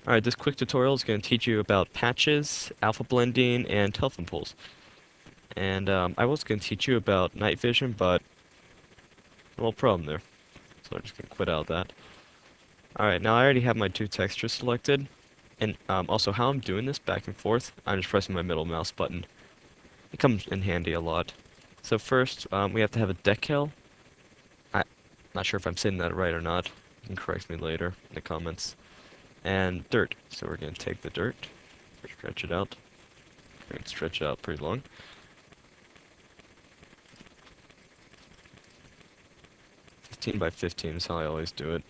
Alright, this quick tutorial is going to teach you about patches, alpha blending, and telephone poles. And I was going to teach you about night vision, but a little problem there. So I'm just going to quit out of that. Alright, now I already have my two textures selected. And also how I'm doing this back and forth, I'm just pressing my middle mouse button. It comes in handy a lot. So first, we have to have a decal. I'm not sure if I'm saying that right or not. You can correct me later in the comments. And dirt. So we're going to take the dirt, stretch it out. We're going to stretch it out pretty long. By 15 is how I always do it.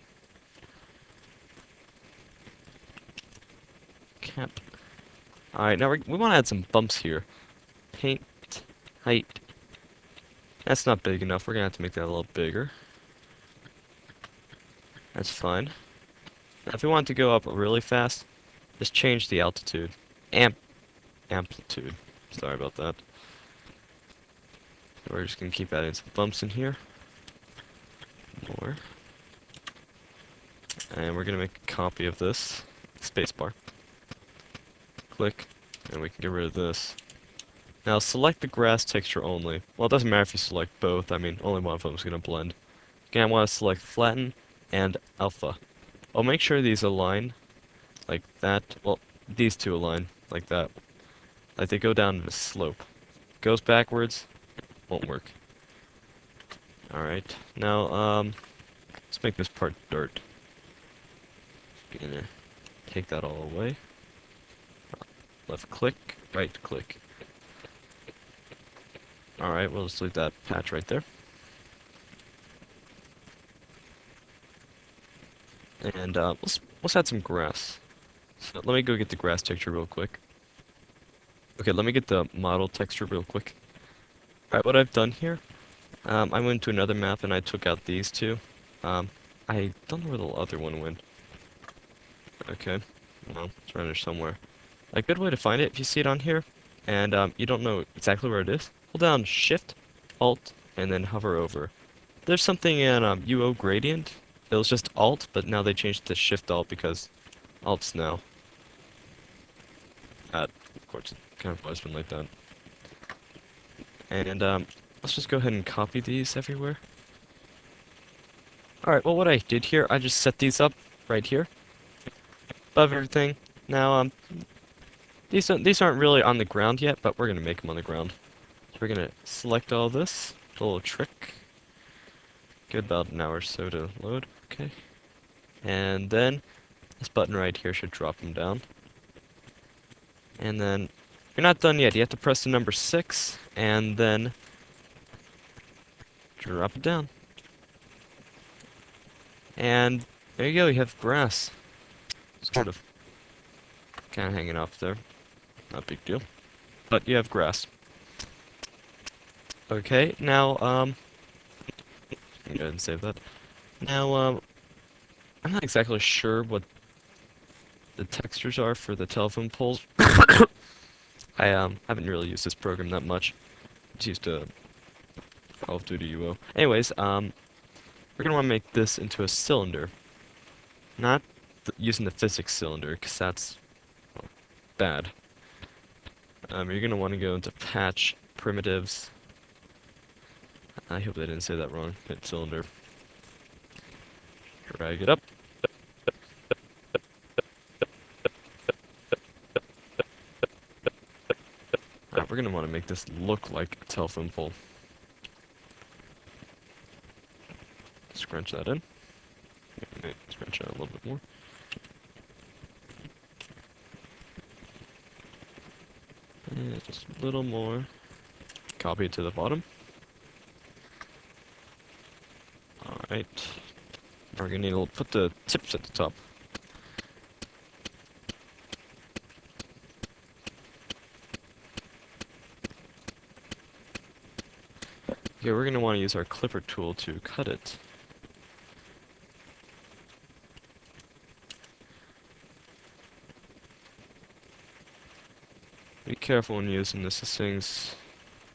Cap. Alright, now we want to add some bumps here. Paint, height. That's not big enough. We're going to have to make that a little bigger. That's fine. Now if we want to go up really fast, just change the altitude. Amplitude. Sorry about that. We're just going to keep adding some bumps in here. More. And we're going to make a copy of this. Spacebar. Click. And we can get rid of this. Now select the grass texture only. Well, it doesn't matter if you select both. I mean, only one of them is going to blend. Again, I want to select flatten and alpha. I'll make sure these align like that. Well, these two align like that. Like they go down in a slope. Goes backwards, won't work. Alright, now, let's make this part dirt. Gonna take that all away. Left click, right click. Alright, we'll just leave that patch right there. And let's add some grass. So let me go get the grass texture real quick. Okay, let me get the model texture real quick. Alright, what I've done here, I went to another map and I took out these two. I don't know where the other one went. Okay, well, it's around there somewhere. A good way to find it, if you see it on here, and you don't know exactly where it is, hold down Shift, Alt, and then hover over. There's something in UO Gradient. It was just Alt, but now they changed it to Shift Alt because Alt's now. Of course, it kind of always been like that. And let's just go ahead and copy these everywhere. Alright, well what I did here, I just set these up right here. Above everything. Now, these aren't really on the ground yet, but we're going to make them on the ground. So we're going to select all this. A little trick. Give about an hour or so to load. Okay. And then, this button right here should drop them down. And then, you're not done yet. You have to press the number 6, and then drop it down. And there you go, you have grass. Sort of. Kind of hanging off there. Not a big deal. But you have grass. Okay, now, go ahead and save that. Now, I'm not exactly sure what the textures are for the telephone poles. I haven't really used this program that much. It's used to Call of Duty UO. Anyways, we're gonna want to make this into a cylinder. Not using the physics cylinder, because that's bad. You're gonna want to go into patch primitives. I hope I didn't say that wrong. Hit cylinder. Drag it up. Alright, we're gonna want to make this look like a telephone pole. Scrunch that in. Scrunch out a little bit more. And just a little more. Copy it to the bottom. Alright. We're gonna need to put the tips at the top. Okay, we're gonna want to use our clipper tool to cut it. Be careful when using this. This thing's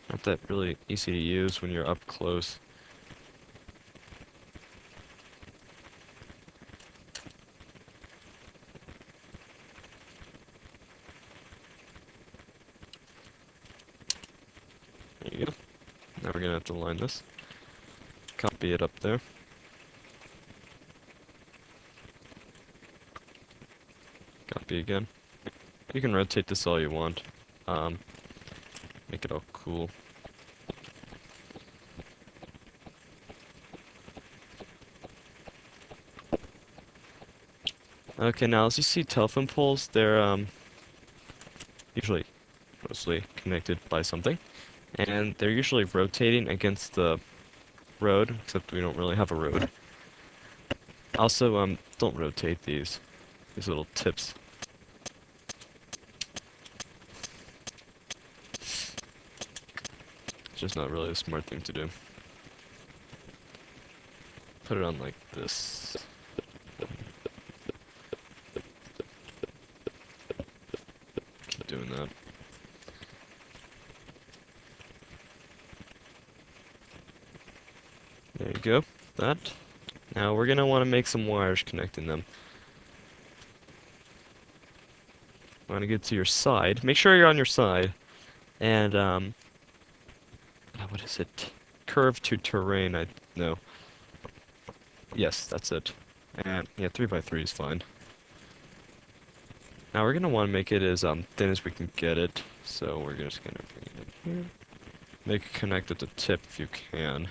not that really easy to use when you're up close. Now we're gonna have to align this. Copy it up there. Copy again. You can rotate this all you want. Make it all cool. Okay, now as you see telephone poles, they're usually mostly connected by something. And they're usually rotating against the road, except we don't really have a road. Also, don't rotate these little tips. It's just not really a smart thing to do. Put it on like this. Keep doing that. There you go. That. Now we're gonna want to make some wires connecting them. Want to get to your side. Make sure you're on your side. And what is it? Curve to terrain. No. Yes, that's it. And yeah, 3x3 is fine. Now we're gonna want to make it as thin as we can get it. So we're just gonna bring it in here. Make it connect at the tip if you can.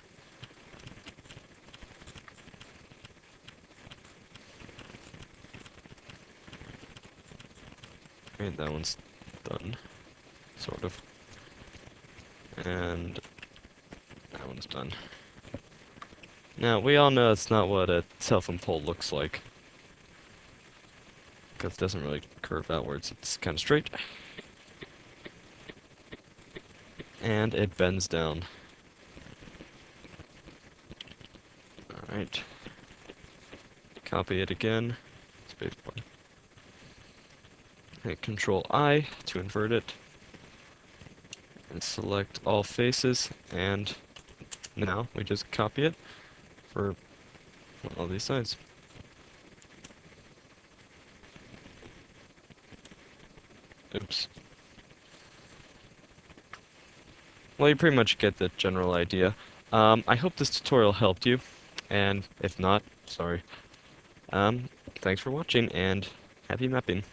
Alright, that one's done. Sort of. And that one's done. Now, we all know it's not what a telephone pole looks like. Because it doesn't really curve outwards, it's kind of straight. And it bends down. Alright. Copy it again. Spacebar. Hit Control I to invert it. And select all faces, and now we just copy it for all these sides. Oops. Well, you pretty much get the general idea. I hope this tutorial helped you, and if not, sorry. Thanks for watching, and happy mapping.